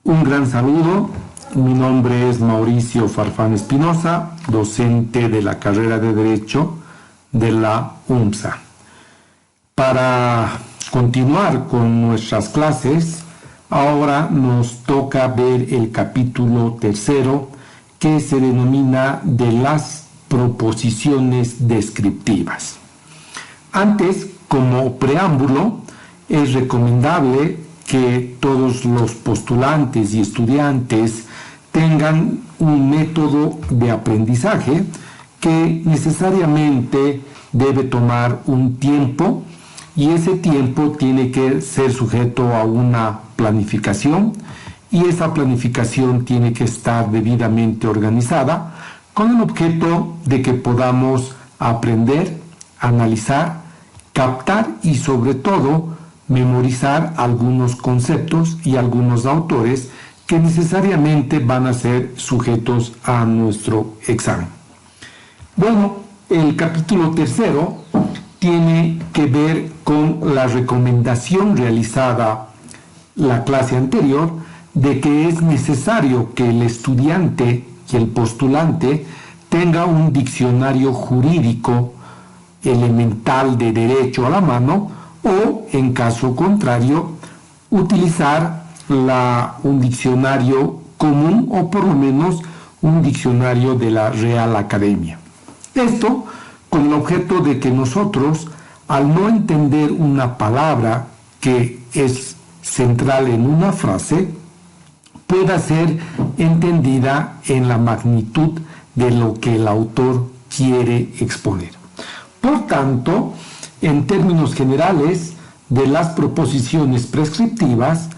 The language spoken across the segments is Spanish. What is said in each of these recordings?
Un gran saludo, mi nombre es Mauricio Farfán Espinosa, docente de la carrera de Derecho de la UMSA. Para continuar con nuestras clases, ahora nos toca ver el capítulo tercero que se denomina de las proposiciones descriptivas. Antes, como preámbulo, es recomendable que todos los postulantes y estudiantes tengan un método de aprendizaje que necesariamente debe tomar un tiempo, y ese tiempo tiene que ser sujeto a una planificación, y esa planificación tiene que estar debidamente organizada con el objeto de que podamos aprender, analizar, captar y sobre todo memorizar algunos conceptos y algunos autores que necesariamente van a ser sujetos a nuestro examen. Bueno, el capítulo tercero tiene que ver con la recomendación realizada la clase anterior de que es necesario que el estudiante y el postulante tenga un diccionario jurídico elemental de derecho a la mano, o, en caso contrario, utilizar un diccionario común o por lo menos un diccionario de la Real Academia. Esto con el objeto de que nosotros, al no entender una palabra que es central en una frase, pueda ser entendida en la magnitud de lo que el autor quiere exponer. Por tanto, en términos generales, de las proposiciones prescriptivas,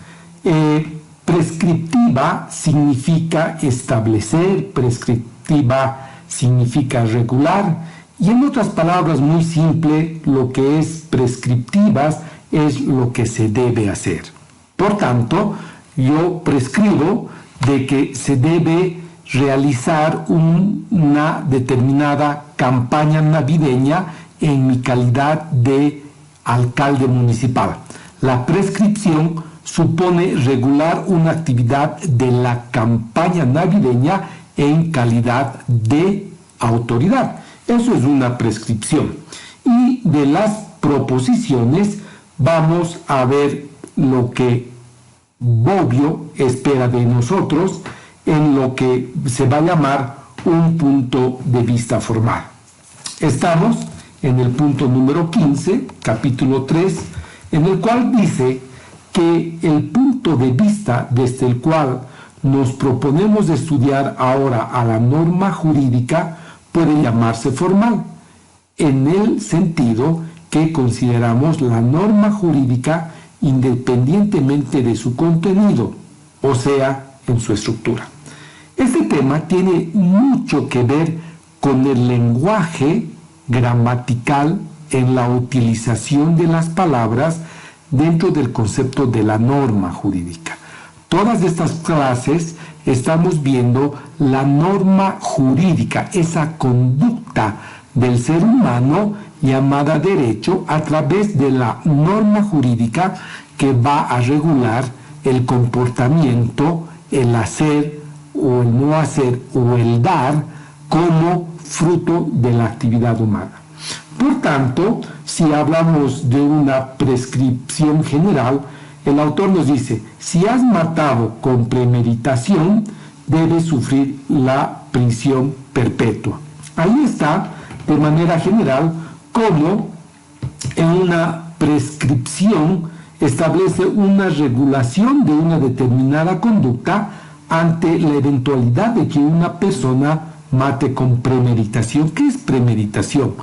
prescriptiva significa establecer, prescriptiva significa regular, y en otras palabras muy simple, lo que es prescriptivas es lo que se debe hacer. Por tanto, yo prescribo de que se debe realizar una determinada campaña navideña en mi calidad de alcalde municipal. La prescripción supone regular una actividad de la campaña navideña en calidad de autoridad. Eso es una prescripción. Y de las proposiciones vamos a ver lo que Bobbio espera de nosotros en lo que se va a llamar un punto de vista formal. Estamos en el punto número 15, capítulo 3, en el cual dice que el punto de vista desde el cual nos proponemos estudiar ahora a la norma jurídica puede llamarse formal, en el sentido que consideramos la norma jurídica independientemente de su contenido, o sea, en su estructura. Este tema tiene mucho que ver con el lenguaje gramatical en la utilización de las palabras dentro del concepto de la norma jurídica. Todas estas clases estamos viendo la norma jurídica, esa conducta del ser humano llamada derecho a través de la norma jurídica que va a regular el comportamiento, el hacer o el no hacer o el dar como fruto de la actividad humana. Por tanto, si hablamos de una prescripción general, el autor nos dice, si has matado con premeditación, debes sufrir la prisión perpetua. Ahí está, de manera general, cómo en una prescripción establece una regulación de una determinada conducta ante la eventualidad de que una persona mate con premeditación. ¿Qué es premeditación?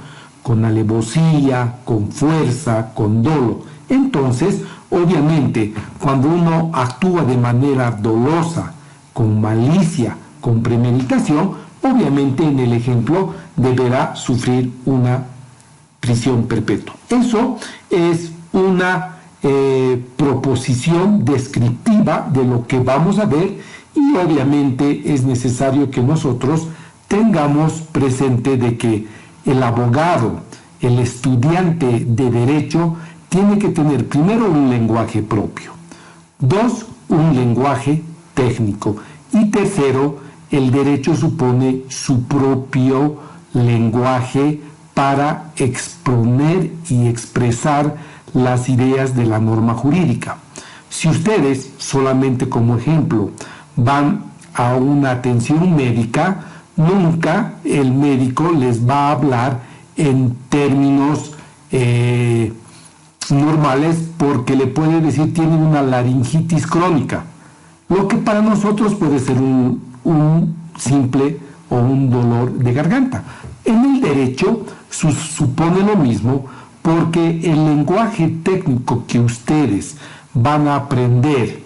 Con alevosía, con fuerza, con dolo. Entonces, obviamente, cuando uno actúa de manera dolosa, con malicia, con premeditación, obviamente en el ejemplo deberá sufrir una prisión perpetua. Eso es una proposición descriptiva de lo que vamos a ver, y obviamente es necesario que nosotros tengamos presente de que el abogado, el estudiante de derecho, tiene que tener primero un lenguaje propio, dos, un lenguaje técnico. Y tercero, el derecho supone su propio lenguaje para exponer y expresar las ideas de la norma jurídica. Si ustedes, solamente como ejemplo, van a una atención médica, nunca el médico les va a hablar en términos normales, porque le puede decir tienen una laringitis crónica, lo que para nosotros puede ser un simple o un dolor de garganta. En el derecho supone lo mismo, porque el lenguaje técnico que ustedes van a aprender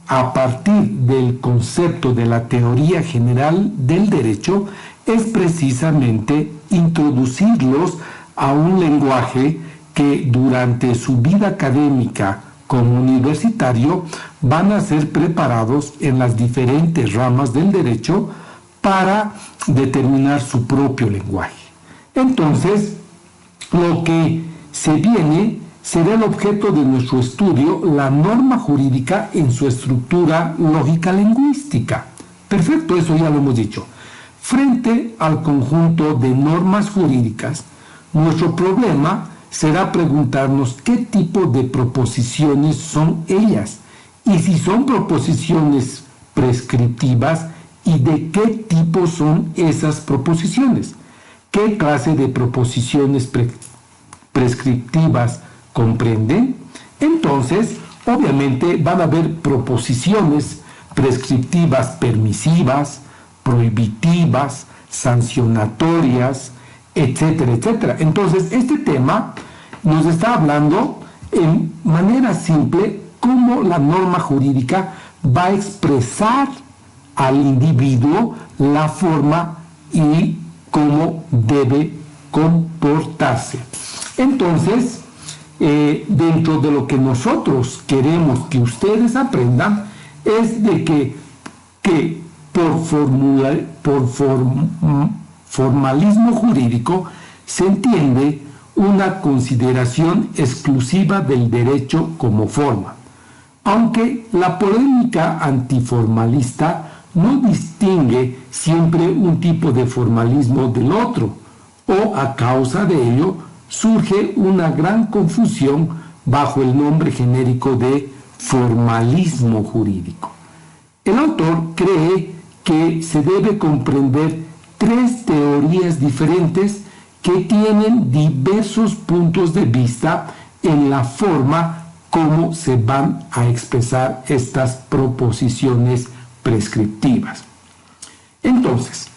a partir del concepto de la teoría general del derecho es precisamente introducirlos a un lenguaje que durante su vida académica como universitario van a ser preparados en las diferentes ramas del derecho para determinar su propio lenguaje. Entonces, lo que se viene será el objeto de nuestro estudio, la norma jurídica en su estructura lógica lingüística. Perfecto, eso ya lo hemos dicho. Frente al conjunto de normas jurídicas, nuestro problema será preguntarnos qué tipo de proposiciones son ellas y si son proposiciones prescriptivas y de qué tipo son esas proposiciones. ¿Qué clase de proposiciones prescriptivas comprenden? Entonces, obviamente van a haber proposiciones prescriptivas permisivas, prohibitivas, sancionatorias, etcétera, etcétera. Entonces, este tema nos está hablando en manera simple cómo la norma jurídica va a expresar al individuo la forma y cómo debe comportarse. Entonces, dentro de lo que nosotros queremos que ustedes aprendan es de que por formalismo jurídico se entiende una consideración exclusiva del derecho como forma, aunque la polémica antiformalista no distingue siempre un tipo de formalismo del otro, o a causa de ello surge una gran confusión bajo el nombre genérico de formalismo jurídico. El autor cree que se debe comprender tres teorías diferentes que tienen diversos puntos de vista en la forma como se van a expresar estas proposiciones prescriptivas. Entonces,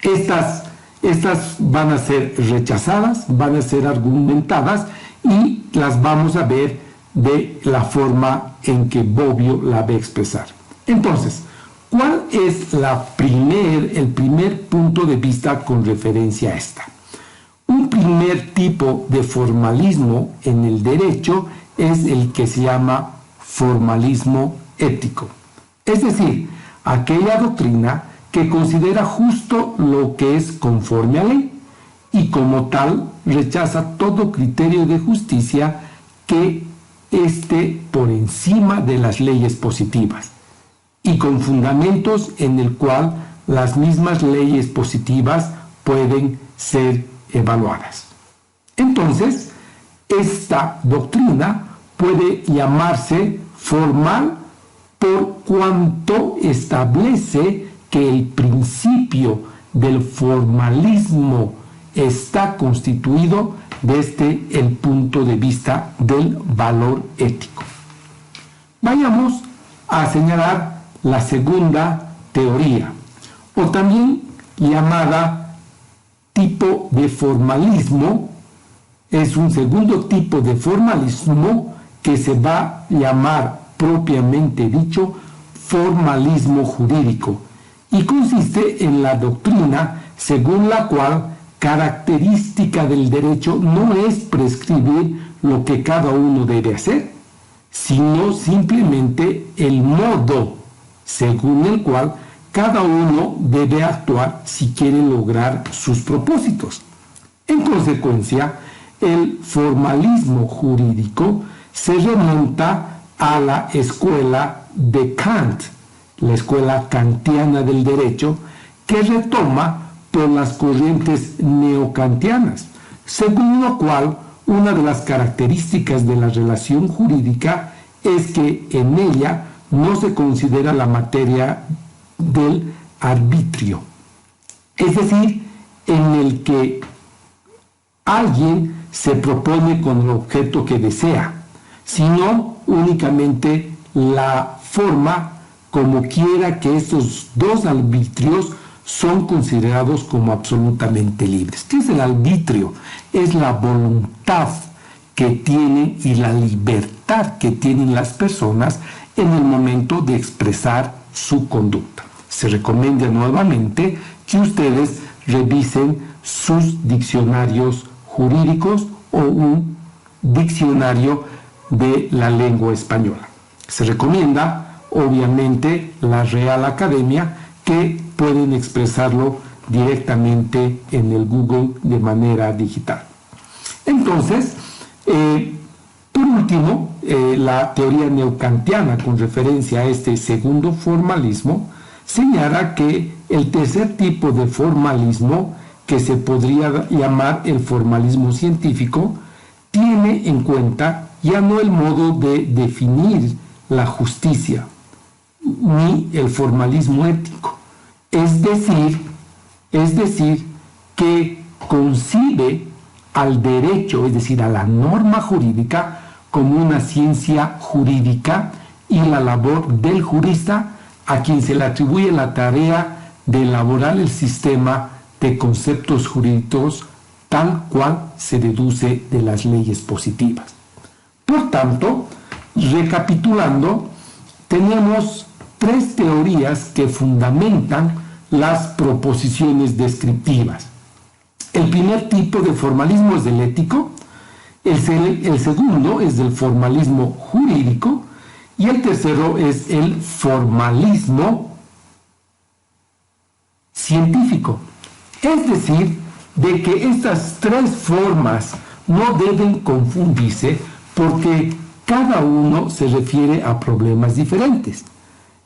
estas van a ser rechazadas, van a ser argumentadas y las vamos a ver de la forma en que Bobbio la va a expresar. Entonces, ¿cuál es el primer punto de vista con referencia a esta? Un primer tipo de formalismo en el derecho es el que se llama formalismo ético. Es decir, aquella doctrina que considera justo lo que es conforme a ley y como tal rechaza todo criterio de justicia que esté por encima de las leyes positivas y con fundamentos en el cual las mismas leyes positivas pueden ser evaluadas. Entonces, esta doctrina puede llamarse formal por cuanto establece que el principio del formalismo está constituido desde el punto de vista del valor ético. Vayamos a señalar la segunda teoría, o también llamada tipo de formalismo. Es un segundo tipo de formalismo que se va a llamar propiamente dicho formalismo jurídico y consiste en la doctrina según la cual característica del derecho no es prescribir lo que cada uno debe hacer, sino simplemente el modo según el cual cada uno debe actuar si quiere lograr sus propósitos. En consecuencia, el formalismo jurídico se remonta a la escuela de Kant, la escuela kantiana del derecho, que retoma por las corrientes neokantianas, según lo cual una de las características de la relación jurídica es que en ella no se considera la materia del arbitrio, es decir, en el que alguien se propone con el objeto que desea, sino únicamente la forma como quiera que estos dos arbitrios son considerados como absolutamente libres. ¿Qué es el arbitrio? Es la voluntad que tienen y la libertad que tienen las personas en el momento de expresar su conducta. Se recomienda nuevamente que ustedes revisen sus diccionarios jurídicos o un diccionario de la lengua española. Se recomienda, obviamente, la Real Academia, que pueden expresarlo directamente en el Google de manera digital. Entonces, por último, la teoría neokantiana con referencia a este segundo formalismo señala que el tercer tipo de formalismo, que se podría llamar el formalismo científico, tiene en cuenta ya no el modo de definir la justicia, ni el formalismo ético. Es decir, que concibe al derecho, es decir, a la norma jurídica, como una ciencia jurídica y la labor del jurista, a quien se le atribuye la tarea de elaborar el sistema de conceptos jurídicos tal cual se deduce de las leyes positivas. Por tanto, recapitulando, tenemos tres teorías que fundamentan las proposiciones descriptivas. El primer tipo de formalismo es el ético, el segundo es del formalismo jurídico y el tercero es el formalismo científico. Es decir, de que estas tres formas no deben confundirse porque cada uno se refiere a problemas diferentes.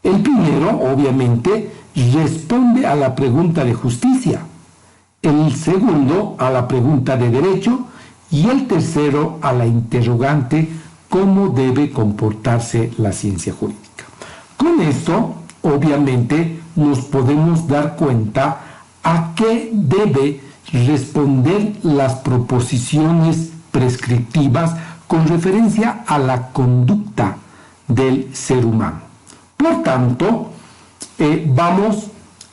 El primero, obviamente, responde a la pregunta de justicia, el segundo a la pregunta de derecho y el tercero a la interrogante cómo debe comportarse la ciencia jurídica. Con esto, obviamente, nos podemos dar cuenta a qué debe responder las proposiciones prescriptivas con referencia a la conducta del ser humano. Por tanto, vamos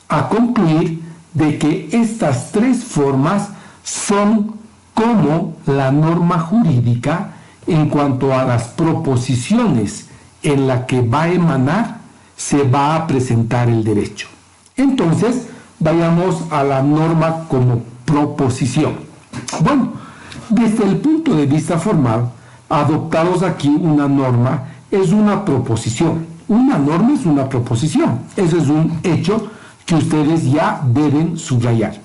a concluir de que estas tres formas son como la norma jurídica en cuanto a las proposiciones en la que va a emanar, se va a presentar el derecho. Entonces, vayamos a la norma como proposición. Bueno, desde el punto de vista formal, adoptados aquí una norma es una proposición. Una norma es una proposición. Eso es un hecho que ustedes ya deben subrayar.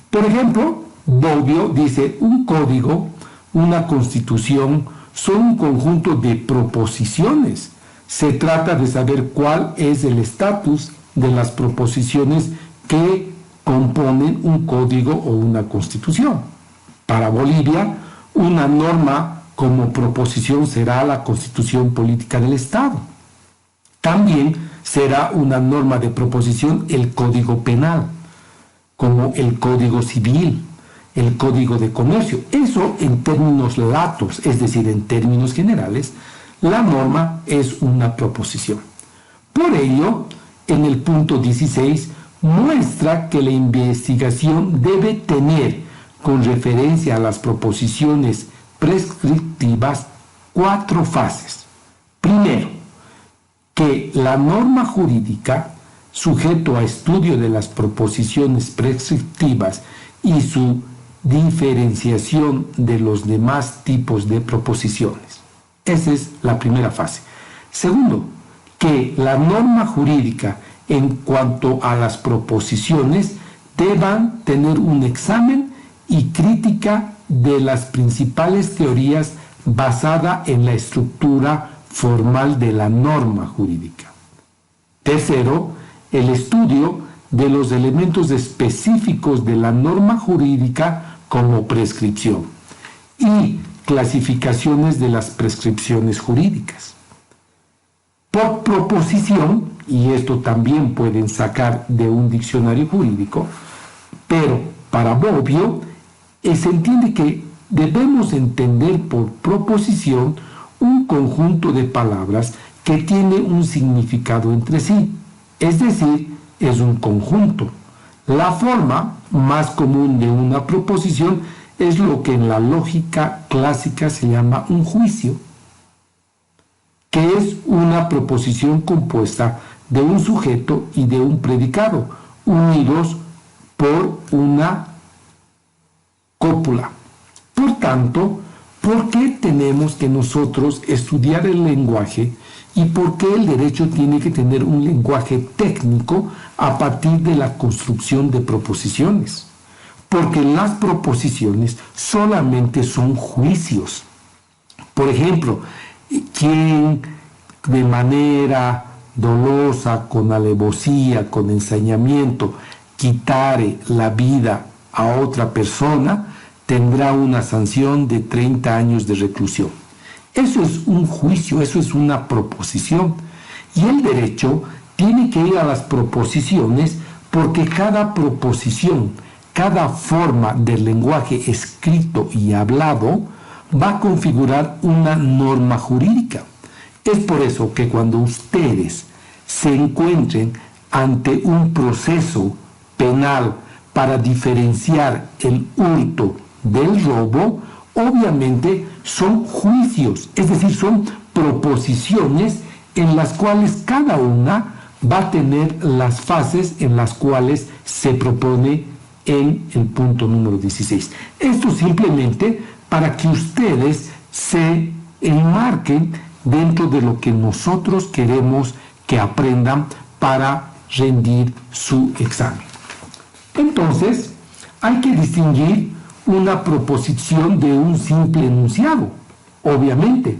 Por ejemplo, Bobbio dice: un código, una constitución, son un conjunto de proposiciones. Se trata de saber cuál es el estatus de las proposiciones que componen un código o una constitución. Para Bolivia, una norma como proposición será la Constitución Política del Estado. También será una norma de proposición el Código Penal, como el Código Civil, el Código de Comercio. Eso en términos latos, es decir, en términos generales, la norma es una proposición. Por ello, en el punto 16, muestra que la investigación debe tener, con referencia a las proposiciones prescriptivas, 4 fases. Primero, que la norma jurídica, sujeto a estudio de las proposiciones prescriptivas y su diferenciación de los demás tipos de proposiciones. Esa es la primera fase. Segundo, que la norma jurídica en cuanto a las proposiciones deban tener un examen y crítica de las principales teorías basada en la estructura formal de la norma jurídica. Tercero, el estudio de los elementos específicos de la norma jurídica como prescripción y clasificaciones de las prescripciones jurídicas. Por proposición, y esto también pueden sacar de un diccionario jurídico, pero para Bobbio se entiende que debemos entender por proposición un conjunto de palabras que tiene un significado entre sí, es decir, es un conjunto. La forma más común de una proposición es lo que en la lógica clásica se llama un juicio, que es una proposición compuesta de un sujeto y de un predicado, unidos por una cópula. Por tanto, ¿por qué tenemos que nosotros estudiar el lenguaje y por qué el derecho tiene que tener un lenguaje técnico a partir de la construcción de proposiciones? Porque las proposiciones solamente son juicios. Por ejemplo, quien de manera dolosa, con alevosía, con ensañamiento, quitare la vida a otra persona, tendrá una sanción de 30 años de reclusión. Eso es un juicio, eso es una proposición. Y el derecho tiene que ir a las proposiciones porque cada proposición, cada forma del lenguaje escrito y hablado va a configurar una norma jurídica. Es por eso que cuando ustedes se encuentren ante un proceso penal para diferenciar el hurto del robo, obviamente son juicios, es decir, son proposiciones en las cuales cada una va a tener las fases en las cuales se propone en el punto número 16. Esto simplemente para que ustedes se enmarquen dentro de lo que nosotros queremos que aprendan para rendir su examen. Entonces, hay que distinguir una proposición de un simple enunciado. Obviamente,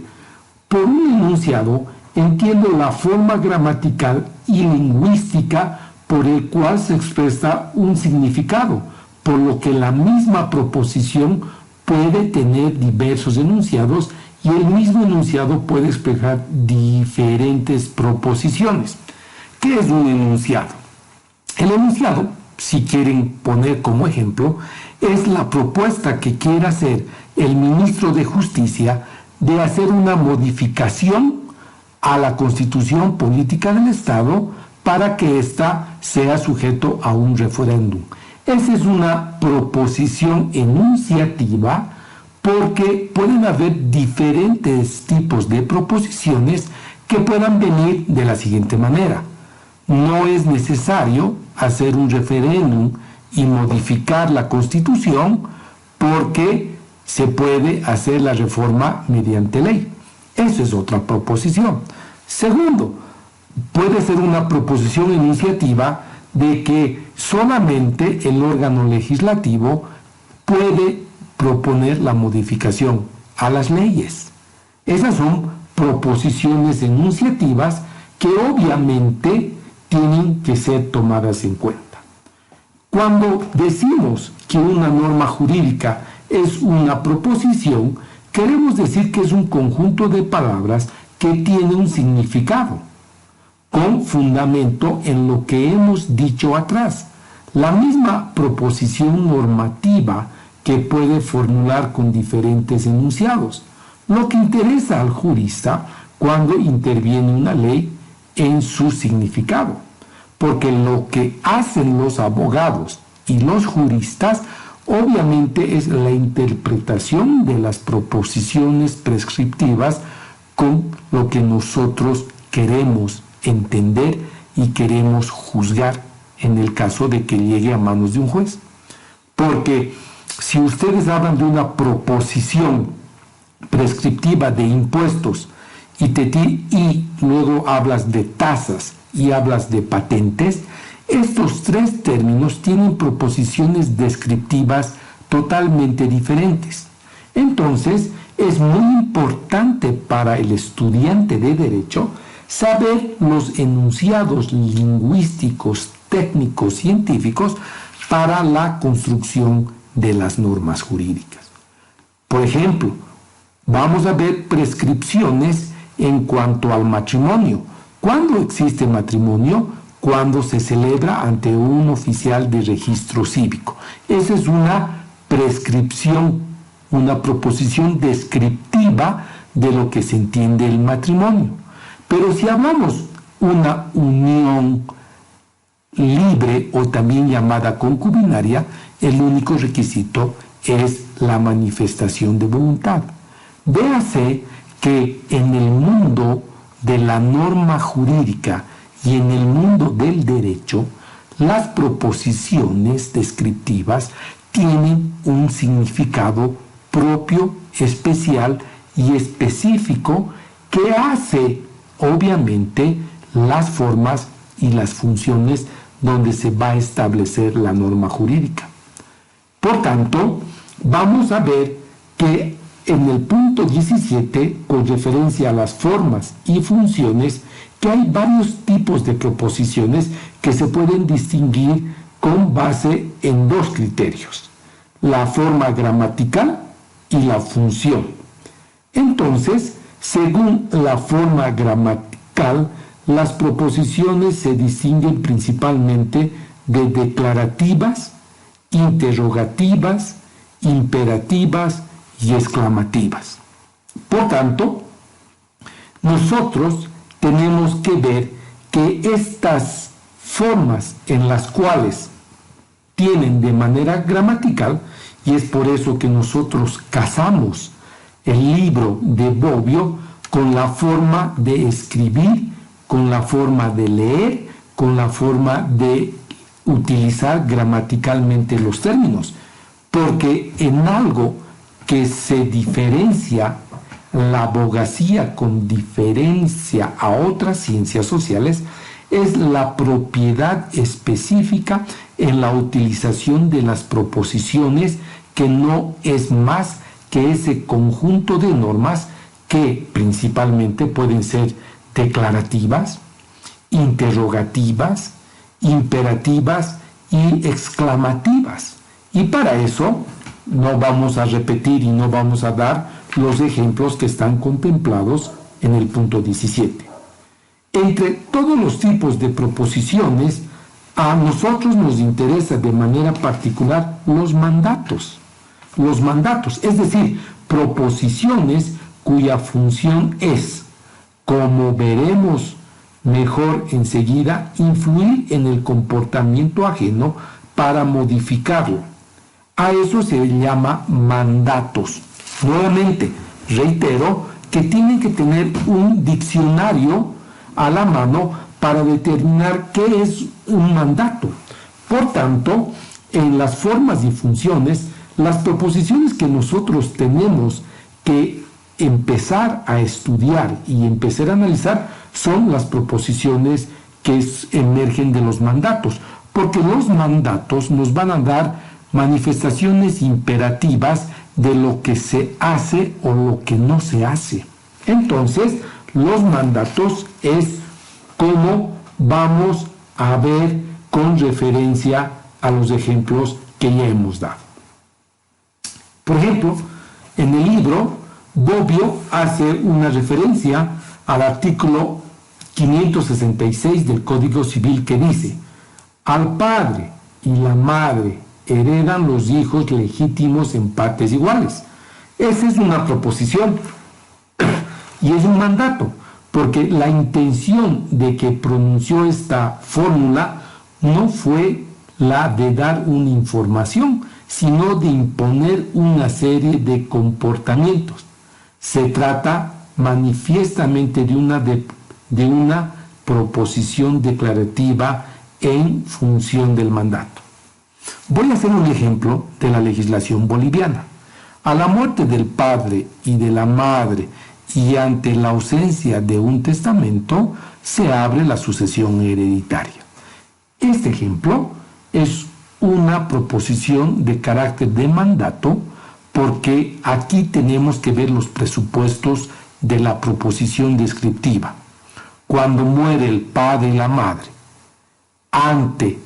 por un enunciado entiendo la forma gramatical y lingüística por el cual se expresa un significado, por lo que la misma proposición puede tener diversos enunciados y el mismo enunciado puede expresar diferentes proposiciones. ¿Qué es un enunciado? El enunciado, si quieren poner como ejemplo, es la propuesta que quiere hacer el ministro de Justicia de hacer una modificación a la Constitución Política del Estado para que ésta sea sujeto a un referéndum. Esa es una proposición enunciativa porque pueden haber diferentes tipos de proposiciones que puedan venir de la siguiente manera. No es necesario hacer un referéndum y modificar la Constitución porque se puede hacer la reforma mediante ley. Eso es otra proposición. Segundo, puede ser una proposición enunciativa de que solamente el órgano legislativo puede proponer la modificación a las leyes. Esas son proposiciones enunciativas que obviamente tienen que ser tomadas en cuenta. Cuando decimos que una norma jurídica es una proposición, queremos decir que es un conjunto de palabras que tiene un significado, con fundamento en lo que hemos dicho atrás. La misma proposición normativa que puede formular con diferentes enunciados. Lo que interesa al jurista cuando interviene una ley en su significado. Porque lo que hacen los abogados y los juristas obviamente es la interpretación de las proposiciones prescriptivas con lo que nosotros queremos entender y queremos juzgar en el caso de que llegue a manos de un juez. Porque si ustedes hablan de una proposición prescriptiva de impuestos y luego hablas de tasas y hablas de patentes, estos tres términos tienen proposiciones descriptivas totalmente diferentes. Entonces, es muy importante para el estudiante de Derecho saber los enunciados lingüísticos, técnicos, científicos para la construcción de las normas jurídicas. Por ejemplo, vamos a ver prescripciones en cuanto al matrimonio. ¿Cuándo existe matrimonio? Cuando se celebra ante un oficial de registro cívico. Esa es una prescripción, una proposición descriptiva de lo que se entiende el matrimonio. Pero si hablamos una unión libre o también llamada concubinaria, el único requisito es la manifestación de voluntad. Véase que en el mundo de la norma jurídica y en el mundo del derecho, las proposiciones descriptivas tienen un significado propio, especial y específico que hace, obviamente, las formas y las funciones donde se va a establecer la norma jurídica. Por tanto, vamos a ver que en el punto 17, con referencia a las formas y funciones, que hay varios tipos de proposiciones que se pueden distinguir con base en dos criterios: la forma gramatical y la función. Entonces, según la forma gramatical, las proposiciones se distinguen principalmente de declarativas, interrogativas, imperativas y exclamativas. Por tanto, nosotros tenemos que ver que estas formas en las cuales tienen de manera gramatical, y es por eso que nosotros casamos el libro de Bobbio con la forma de escribir, con la forma de leer, con la forma de utilizar gramaticalmente los términos, porque en algo que se diferencia la abogacía con diferencia a otras ciencias sociales es la propiedad específica en la utilización de las proposiciones, que no es más que ese conjunto de normas que principalmente pueden ser declarativas, interrogativas, imperativas y exclamativas. Y para eso no vamos a repetir y no vamos a dar los ejemplos que están contemplados en el punto 17. Entre todos los tipos de proposiciones, a nosotros nos interesa de manera particular los mandatos. Los mandatos, es decir, proposiciones cuya función es, como veremos mejor enseguida, influir en el comportamiento ajeno para modificarlo. A eso se llama mandatos. Nuevamente, reitero que tienen que tener un diccionario a la mano para determinar qué es un mandato. Por tanto, en las formas y funciones, las proposiciones que nosotros tenemos que empezar a estudiar y empezar a analizar son las proposiciones que emergen de los mandatos, porque los mandatos nos van a dar manifestaciones imperativas de lo que se hace o lo que no se hace. Entonces, los mandatos es como vamos a ver con referencia a los ejemplos que ya hemos dado. Por ejemplo, en el libro, Bobbio hace una referencia al artículo 566 del Código Civil que dice: al padre y la madre heredan los hijos legítimos en partes iguales. Esa es una proposición y es un mandato, porque la intención de que pronunció esta fórmula no fue la de dar una información, sino de imponer una serie de comportamientos. Se trata manifiestamente de una proposición declarativa en función del mandato. Voy a hacer un ejemplo de la legislación boliviana. A la muerte del padre y de la madre y ante la ausencia de un testamento, se abre la sucesión hereditaria. Este ejemplo es una proposición de carácter de mandato porque aquí tenemos que ver los presupuestos de la proposición descriptiva. Cuando muere el padre y la madre, ante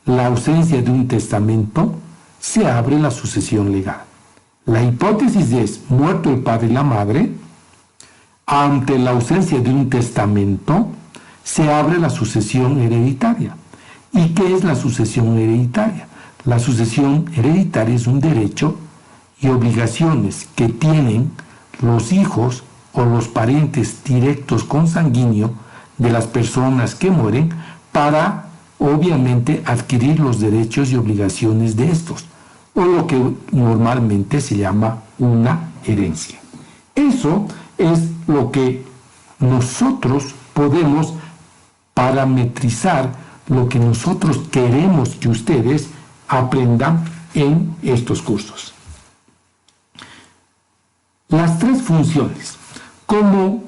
la ausencia de un testamento, se abre la sucesión legal. La hipótesis es, muerto el padre y la madre, ante la ausencia de un testamento, se abre la sucesión hereditaria. ¿Y qué es la sucesión hereditaria? La sucesión hereditaria es un derecho y obligaciones que tienen los hijos o los parientes directos consanguíneos de las personas que mueren para, obviamente, adquirir los derechos y obligaciones de estos, o lo que normalmente se llama una herencia. Eso es lo que nosotros podemos parametrizar, lo que nosotros queremos que ustedes aprendan en estos cursos. Las tres funciones. Como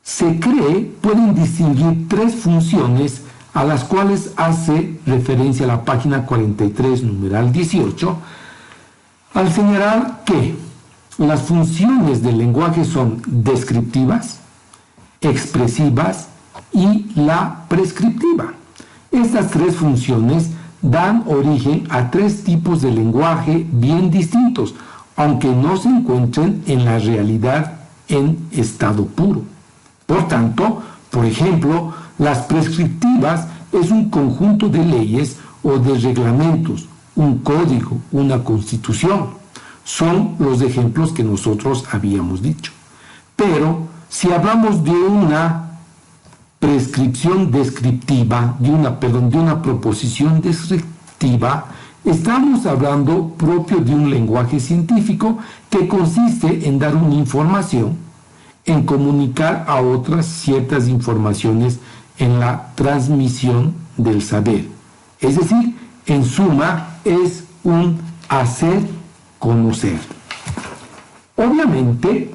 se cree, pueden distinguir tres funciones a las cuales hace referencia la página 43, numeral 18, al señalar que las funciones del lenguaje son descriptivas, expresivas y la prescriptiva. Estas tres funciones dan origen a tres tipos de lenguaje bien distintos, aunque no se encuentren en la realidad en estado puro. Por tanto, por ejemplo, las prescriptivas es un conjunto de leyes o de reglamentos, un código, una constitución. Son los ejemplos que nosotros habíamos dicho. Pero si hablamos de una prescripción descriptiva, de una proposición descriptiva, estamos hablando propio de un lenguaje científico que consiste en dar una información, en comunicar a otras ciertas informaciones, en la transmisión del saber. Es decir, en suma, es un hacer conocer. Obviamente,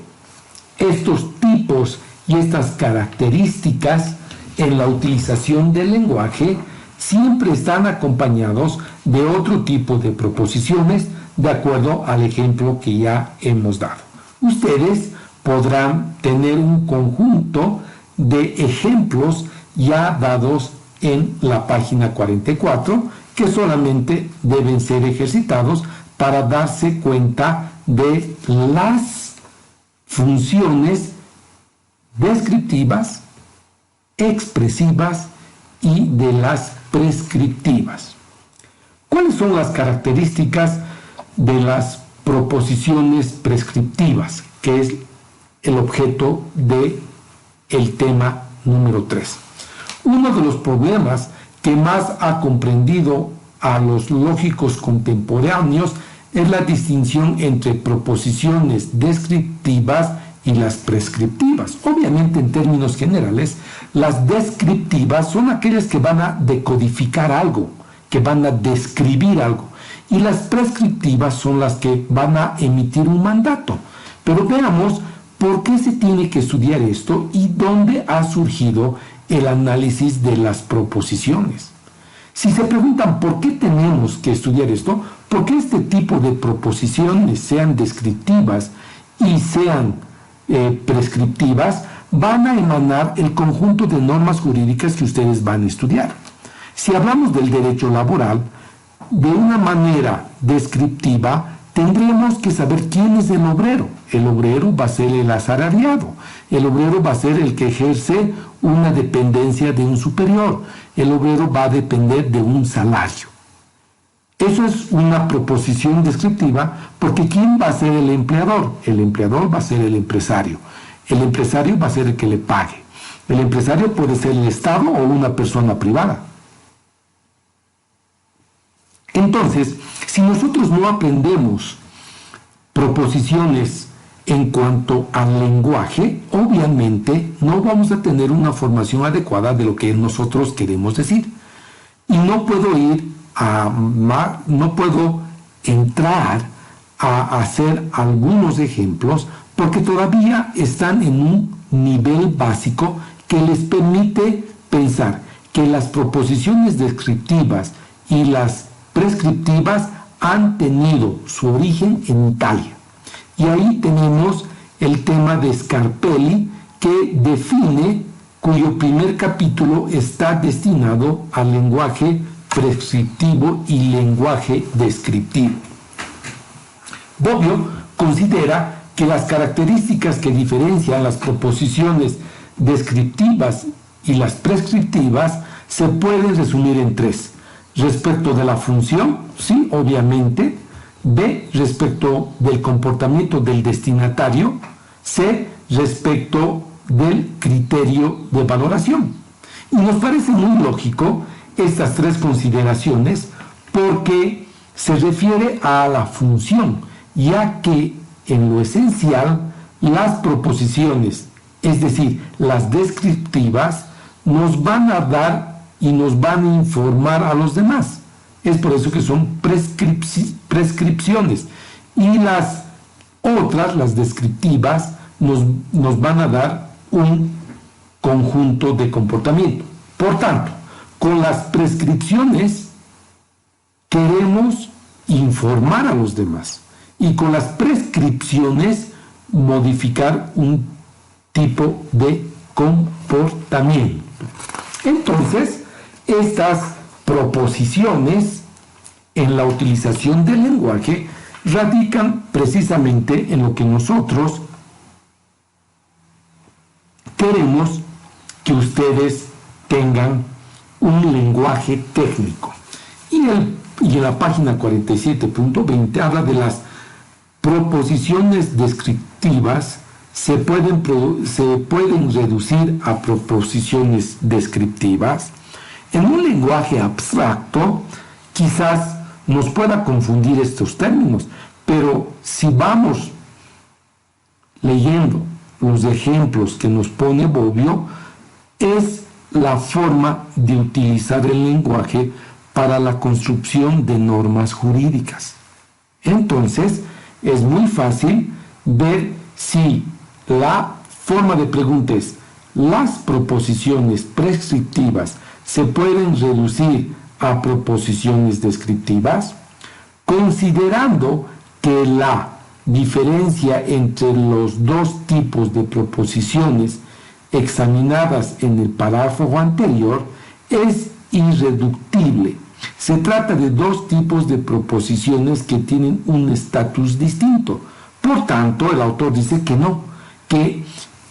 estos tipos y estas características en la utilización del lenguaje siempre están acompañados de otro tipo de proposiciones, de acuerdo al ejemplo que ya hemos dado. Ustedes podrán tener un conjunto de ejemplos ya dados en la página 44, que solamente deben ser ejercitados para darse cuenta de las funciones descriptivas, expresivas y de las prescriptivas. ¿Cuáles son las características de las proposiciones prescriptivas, que es el objeto del tema número 3? Uno de los problemas que más ha comprendido a los lógicos contemporáneos es la distinción entre proposiciones descriptivas y las prescriptivas. Obviamente, en términos generales, las descriptivas son aquellas que van a decodificar algo, que van a describir algo, y las prescriptivas son las que van a emitir un mandato. Pero veamos por qué se tiene que estudiar esto y dónde ha surgido el análisis de las proposiciones. Si se preguntan por qué tenemos que estudiar esto, por qué este tipo de proposiciones, sean descriptivas y sean prescriptivas, van a emanar el conjunto de normas jurídicas que ustedes van a estudiar. Si hablamos del derecho laboral, de una manera descriptiva, tendremos que saber quién es el obrero. El obrero va a ser el asalariado. El obrero va a ser el que ejerce una dependencia de un superior. El obrero va a depender de un salario. Eso es una proposición descriptiva, porque ¿quién va a ser el empleador? El empleador va a ser el empresario. El empresario va a ser el que le pague. El empresario puede ser el Estado o una persona privada. Entonces, si nosotros no aprendemos proposiciones en cuanto al lenguaje, obviamente no vamos a tener una formación adecuada de lo que nosotros queremos decir. Y no puedo no puedo entrar a hacer algunos ejemplos porque todavía están en un nivel básico que les permite pensar que las proposiciones descriptivas y las prescriptivas han tenido su origen en Italia. Y ahí tenemos el tema de Scarpelli, que define, cuyo primer capítulo está destinado al lenguaje prescriptivo y lenguaje descriptivo. Bobbio considera que las características que diferencian las proposiciones descriptivas y las prescriptivas se pueden resumir en tres. Respecto de la función, sí, obviamente. B, respecto del comportamiento del destinatario. C, respecto del criterio de valoración. Y nos parece muy lógico estas tres consideraciones porque se refiere a la función, ya que en lo esencial las proposiciones, es decir, las descriptivas, nos van a dar y nos van a informar a los demás. Es por eso que son prescripciones. Y las otras, las descriptivas, nos van a dar un conjunto de comportamiento. Por tanto, con las prescripciones queremos informar a los demás. Y con las prescripciones modificar un tipo de comportamiento. Entonces, estas proposiciones en la utilización del lenguaje radican precisamente en lo que nosotros queremos que ustedes tengan un lenguaje técnico. Y en la página 47.20 habla de las proposiciones descriptivas se pueden reducir a proposiciones descriptivas. En un lenguaje abstracto, quizás nos pueda confundir estos términos, pero si vamos leyendo los ejemplos que nos pone Bobbio, es la forma de utilizar el lenguaje para la construcción de normas jurídicas. Entonces, es muy fácil ver si la forma de pregunta es: las proposiciones prescriptivas se pueden reducir a proposiciones descriptivas, considerando que la diferencia entre los dos tipos de proposiciones examinadas en el párrafo anterior es irreductible. Se trata de dos tipos de proposiciones que tienen un estatus distinto. Por tanto, el autor dice que no, que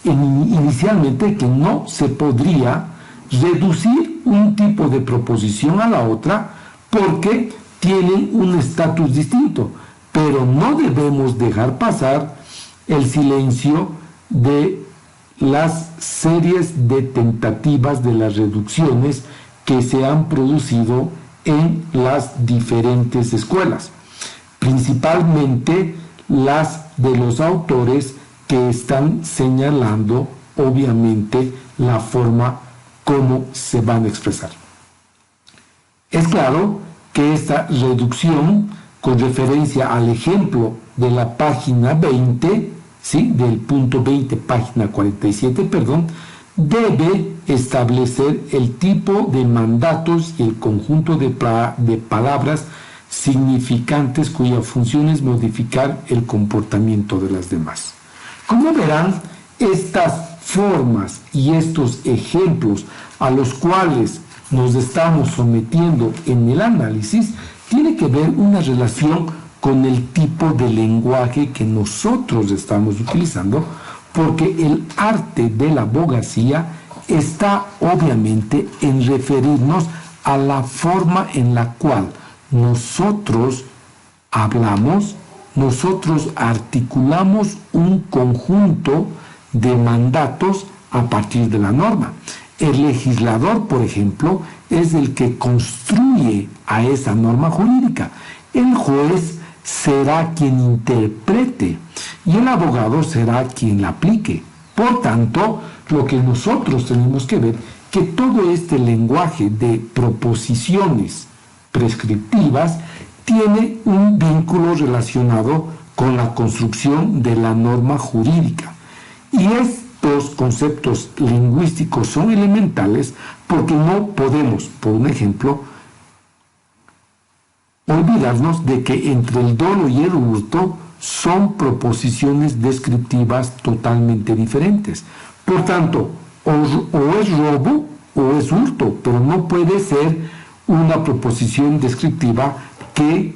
inicialmente que no se podría reducir un tipo de proposición a la otra porque tienen un estatus distinto, pero no debemos dejar pasar el silencio de las series de tentativas de las reducciones que se han producido en las diferentes escuelas, principalmente las de los autores que están señalando obviamente la forma como se van a expresar. Es claro que esta reducción, con referencia al ejemplo de la página 20, ¿sí? Del punto 20, página 47, perdón, debe establecer el tipo de mandatos y el conjunto de palabras significantes cuya función es modificar el comportamiento de las demás. Como verán, estas formas y estos ejemplos a los cuales nos estamos sometiendo en el análisis tiene que ver una relación con el tipo de lenguaje que nosotros estamos utilizando, porque el arte de la abogacía está obviamente en referirnos a la forma en la cual nosotros hablamos, nosotros articulamos un conjunto de mandatos a partir de la norma. El legislador, por ejemplo, es el que construye a esa norma jurídica. El juez será quien interprete y el abogado será quien la aplique. Por tanto, lo que nosotros tenemos que ver que todo este lenguaje de proposiciones prescriptivas tiene un vínculo relacionado con la construcción de la norma jurídica. Y estos conceptos lingüísticos son elementales porque no podemos, por un ejemplo, olvidarnos de que entre el dolo y el hurto son proposiciones descriptivas totalmente diferentes. Por tanto, o es robo o es hurto, pero no puede ser una proposición descriptiva que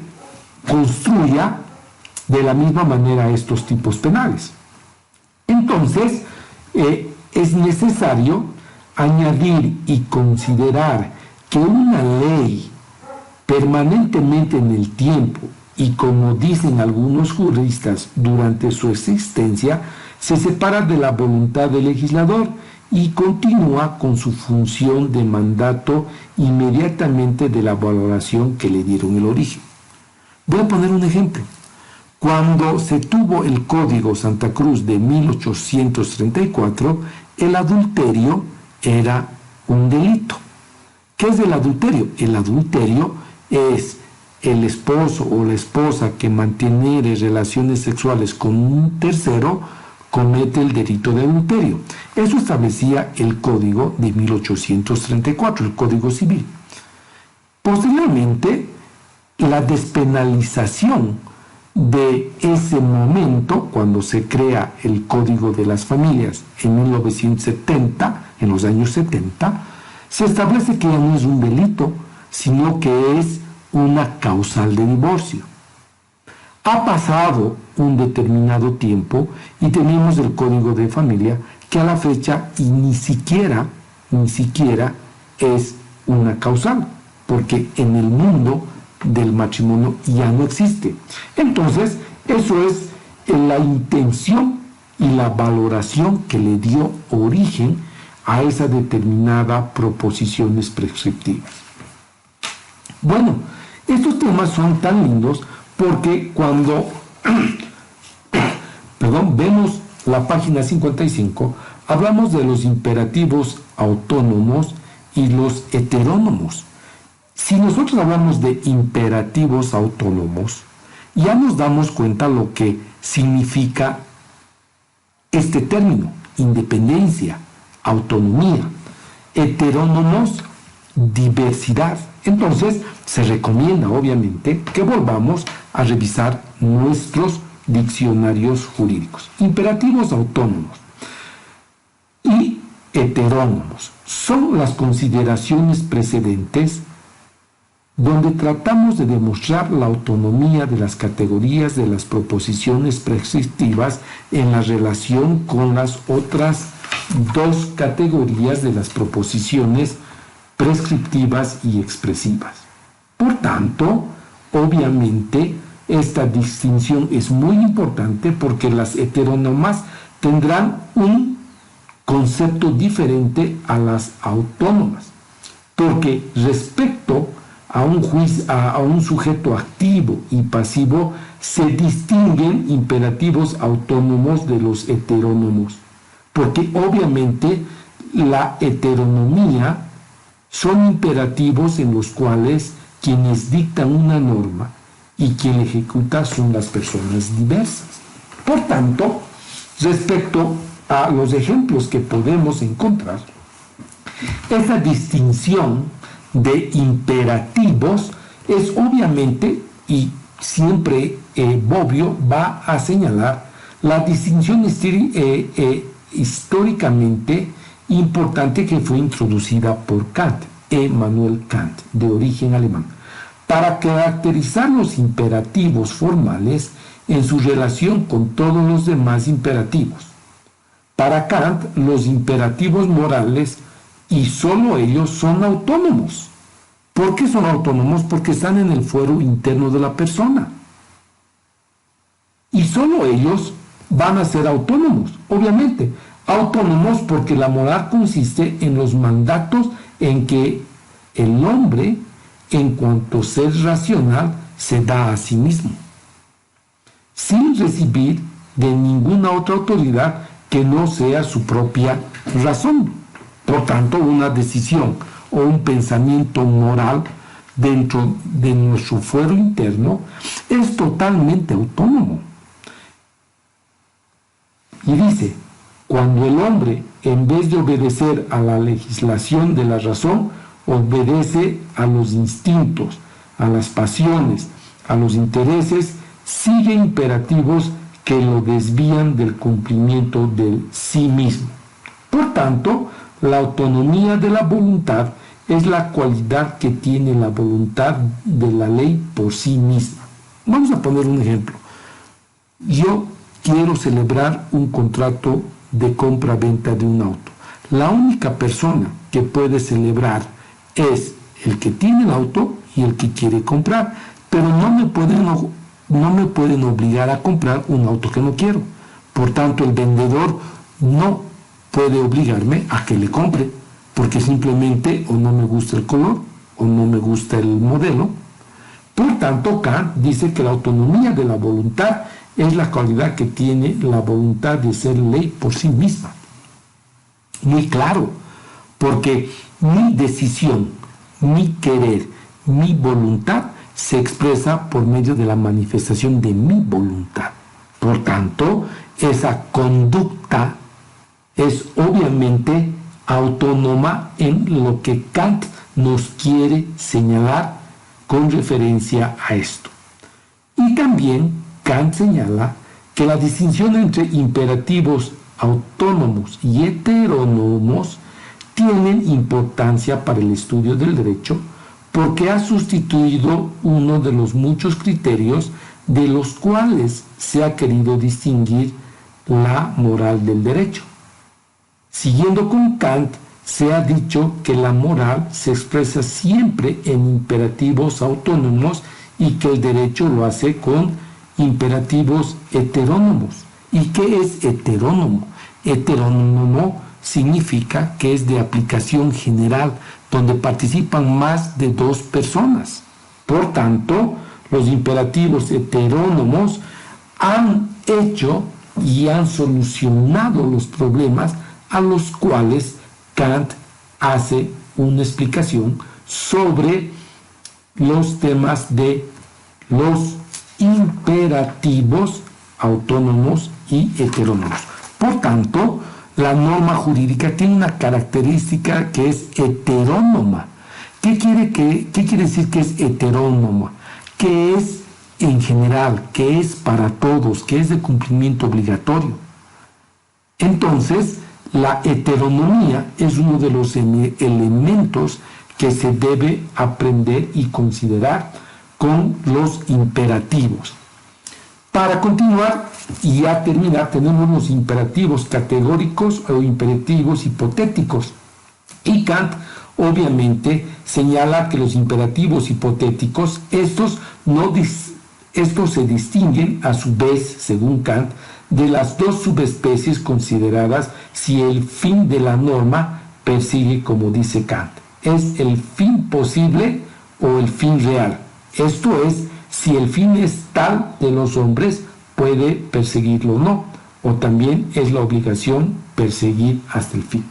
construya de la misma manera estos tipos penales. Entonces, es necesario añadir y considerar que una ley permanentemente en el tiempo y, como dicen algunos juristas, durante su existencia, se separa de la voluntad del legislador y continúa con su función de mandato inmediatamente de la valoración que le dieron el origen. Voy a poner un ejemplo. Cuando se tuvo el Código Santa Cruz de 1834, el adulterio era un delito. ¿Qué es el adulterio? El adulterio es el esposo o la esposa que mantiene relaciones sexuales con un tercero, comete el delito de adulterio. Eso establecía el Código de 1834, el Código Civil. Posteriormente, la despenalización de ese momento, cuando se crea el Código de las Familias en 1970, en los años 70, se establece que ya no es un delito, sino que es una causal de divorcio. Ha pasado un determinado tiempo y tenemos el Código de Familia que a la fecha ni siquiera es una causal, porque en el mundo del matrimonio ya no existe. Entonces, eso es la intención y la valoración que le dio origen a esa determinada proposiciones prescriptivas. Bueno, estos temas son tan lindos porque cuando vemos la página 55, hablamos de los imperativos autónomos y los heterónomos. Si nosotros hablamos de imperativos autónomos, ya nos damos cuenta lo que significa este término: independencia, autonomía. Heterónomos, diversidad. Entonces, se recomienda obviamente que volvamos a revisar nuestros diccionarios jurídicos. Imperativos autónomos y heterónomos son las consideraciones precedentes donde tratamos de demostrar la autonomía de las categorías de las proposiciones prescriptivas en la relación con las otras dos categorías de las proposiciones prescriptivas y expresivas. Por tanto, obviamente, esta distinción es muy importante porque las heterónomas tendrán un concepto diferente a las autónomas, porque respecto a un sujeto activo y pasivo se distinguen imperativos autónomos de los heterónomos, porque obviamente la heteronomía son imperativos en los cuales quienes dictan una norma y quien ejecuta son las personas diversas. Por tanto, respecto a los ejemplos que podemos encontrar, esa distinción de imperativos es obviamente, y siempre Bobbio va a señalar la distinción históricamente importante que fue introducida por Kant, Emmanuel Kant, de origen alemán, para caracterizar los imperativos formales en su relación con todos los demás imperativos. Para Kant, los imperativos morales, y solo ellos, son autónomos. ¿Por qué son autónomos? Porque están en el fuero interno de la persona. Y solo ellos van a ser autónomos, obviamente. Autónomos porque la moral consiste en los mandatos en que el hombre, en cuanto ser racional, se da a sí mismo, sin recibir de ninguna otra autoridad que no sea su propia razón. Por tanto, una decisión o un pensamiento moral dentro de nuestro fuero interno es totalmente autónomo. Y dice, cuando el hombre, en vez de obedecer a la legislación de la razón, obedece a los instintos, a las pasiones, a los intereses sigue imperativos que lo desvían del cumplimiento de sí mismo. Por tanto, la autonomía de la voluntad es la cualidad que tiene la voluntad de la ley por sí misma. Vamos a poner un ejemplo. Yo quiero celebrar un contrato de compra-venta de un auto. La única persona que puede celebrar es el que tiene el auto y el que quiere comprar, pero no me pueden obligar a comprar un auto que no quiero. Por tanto, el vendedor no puede obligarme a que le compre, porque simplemente o no me gusta el color o no me gusta el modelo. Por tanto, Kant dice que la autonomía de la voluntad es la cualidad que tiene la voluntad de ser ley por sí misma. Muy claro, porque mi decisión, mi querer, mi voluntad se expresa por medio de la manifestación de mi voluntad. Por tanto, esa conducta es obviamente autónoma en lo que Kant nos quiere señalar con referencia a esto. Y también Kant señala que la distinción entre imperativos autónomos y heterónomos tienen importancia para el estudio del derecho porque ha sustituido uno de los muchos criterios de los cuales se ha querido distinguir la moral del derecho. Siguiendo con Kant, se ha dicho que la moral se expresa siempre en imperativos autónomos y que el derecho lo hace con imperativos heterónomos. ¿Y qué es heterónomo? Heterónomo significa que es de aplicación general, donde participan más de dos personas. Por tanto, los imperativos heterónomos han hecho y han solucionado los problemas a los cuales Kant hace una explicación sobre los temas de los imperativos autónomos y heterónomos. Por tanto, la norma jurídica tiene una característica que es heterónoma. ¿Qué quiere decir que es heterónoma? Que es en general, que es para todos, que es de cumplimiento obligatorio. Entonces, la heteronomía es uno de los elementos que se debe aprender y considerar con los imperativos. Para continuar y ya terminar, tenemos los imperativos categóricos o imperativos hipotéticos. Y Kant obviamente señala que los imperativos hipotéticos, estos se distinguen a su vez, según Kant, de las dos subespecies consideradas si el fin de la norma persigue, como dice Kant, es el fin posible o el fin real. Esto es, si el fin es tal de los hombres, puede perseguirlo o no, o también es la obligación perseguir hasta el fin.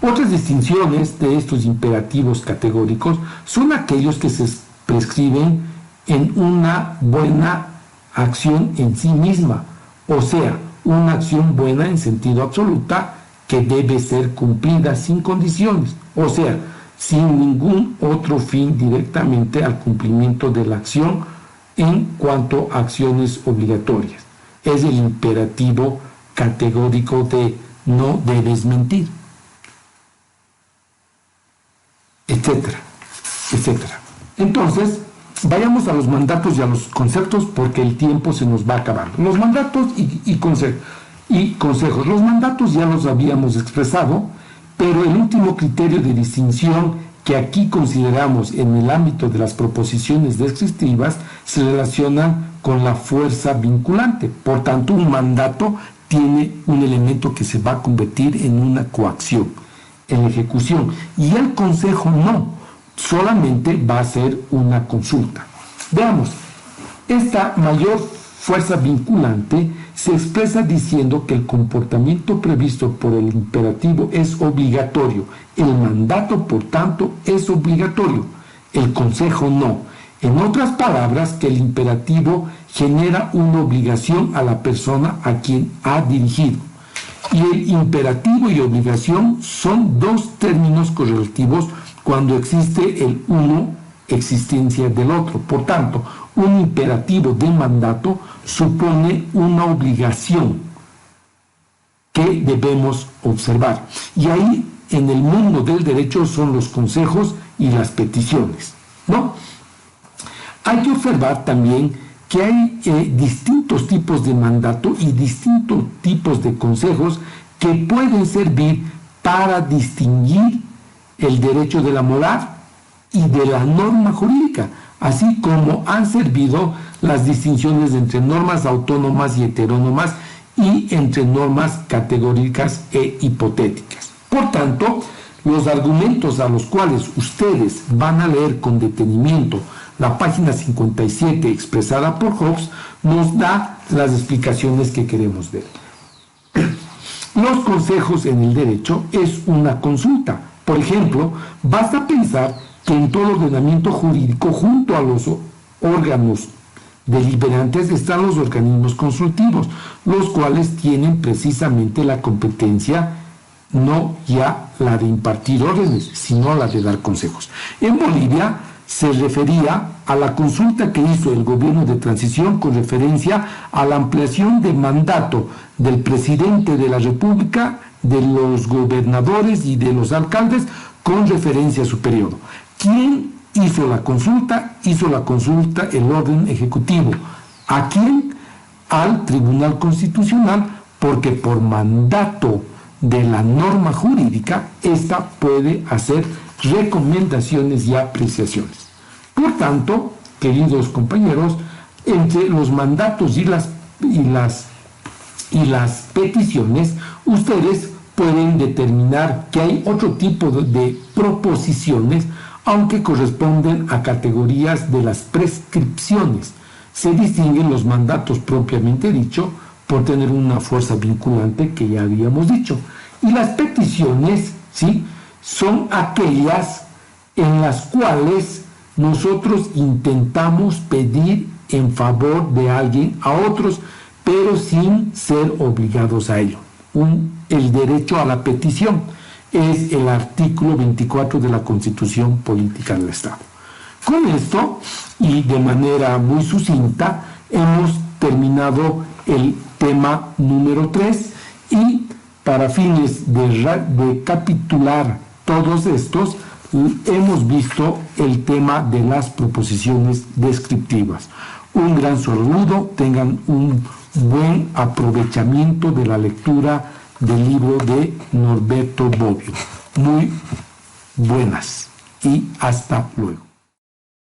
Otras distinciones de estos imperativos categóricos son aquellos que se prescriben en una buena acción en sí misma, o sea, una acción buena en sentido absoluta que debe ser cumplida sin condiciones, o sea, sin ningún otro fin directamente al cumplimiento de la acción en cuanto a acciones obligatorias. Es el imperativo categórico de no debes mentir, etcétera, etcétera. Entonces, vayamos a los mandatos y a los conceptos porque el tiempo se nos va acabando. Los mandatos y consejos. Los mandatos ya los habíamos expresado, pero el último criterio de distinción que aquí consideramos en el ámbito de las proposiciones descriptivas se relacionan con la fuerza vinculante. Por tanto, un mandato tiene un elemento que se va a convertir en una coacción, en ejecución, y el consejo no, solamente va a ser una consulta. Veamos, esta mayor fuerza vinculante se expresa diciendo que el comportamiento previsto por el imperativo es obligatorio, el mandato, por tanto, es obligatorio, el consejo no. En otras palabras, que el imperativo genera una obligación a la persona a quien ha dirigido. Y el imperativo y obligación son dos términos correlativos cuando existe el uno, existencia del otro. Por tanto, un imperativo de mandato supone una obligación que debemos observar. Y ahí, en el mundo del derecho, son los consejos y las peticiones, ¿no? Hay que observar también que hay distintos tipos de mandato y distintos tipos de consejos que pueden servir para distinguir el derecho de la moral y de la norma jurídica, así como han servido las distinciones entre normas autónomas y heterónomas y entre normas categóricas e hipotéticas. Por tanto, los argumentos a los cuales ustedes van a leer con detenimiento la página 57 expresada por Hobbes nos da las explicaciones que queremos ver. Los consejos en el derecho es una consulta. Por ejemplo, basta pensar que en todo ordenamiento jurídico, junto a los órganos deliberantes, están los organismos consultivos, los cuales tienen precisamente la competencia, no ya la de impartir órdenes, sino la de dar consejos. En Bolivia se refería a la consulta que hizo el gobierno de transición con referencia a la ampliación de mandato del presidente de la República, de los gobernadores y de los alcaldes con referencia a su periodo. ¿Quién hizo la consulta? Hizo la consulta el orden ejecutivo. ¿A quién? Al Tribunal Constitucional, porque por mandato de la norma jurídica, esta puede hacer recomendaciones y apreciaciones. Por tanto, queridos compañeros, entre los mandatos y las peticiones, ustedes pueden determinar que hay otro tipo de proposiciones, aunque corresponden a categorías de las prescripciones. Se distinguen los mandatos propiamente dicho por tener una fuerza vinculante que ya habíamos dicho. Y las peticiones, ¿sí?, son aquellas en las cuales nosotros intentamos pedir en favor de alguien a otros, pero sin ser obligados a ello. El derecho a la petición es el artículo 24 de la Constitución Política del Estado. Con esto, y de manera muy sucinta, hemos terminado el tema número 3 y para fines de recapitular todos estos, hemos visto el tema de las proposiciones descriptivas. Un gran saludo, tengan un buen aprovechamiento de la lectura del libro de Norberto Bobbio. Muy buenas y hasta luego.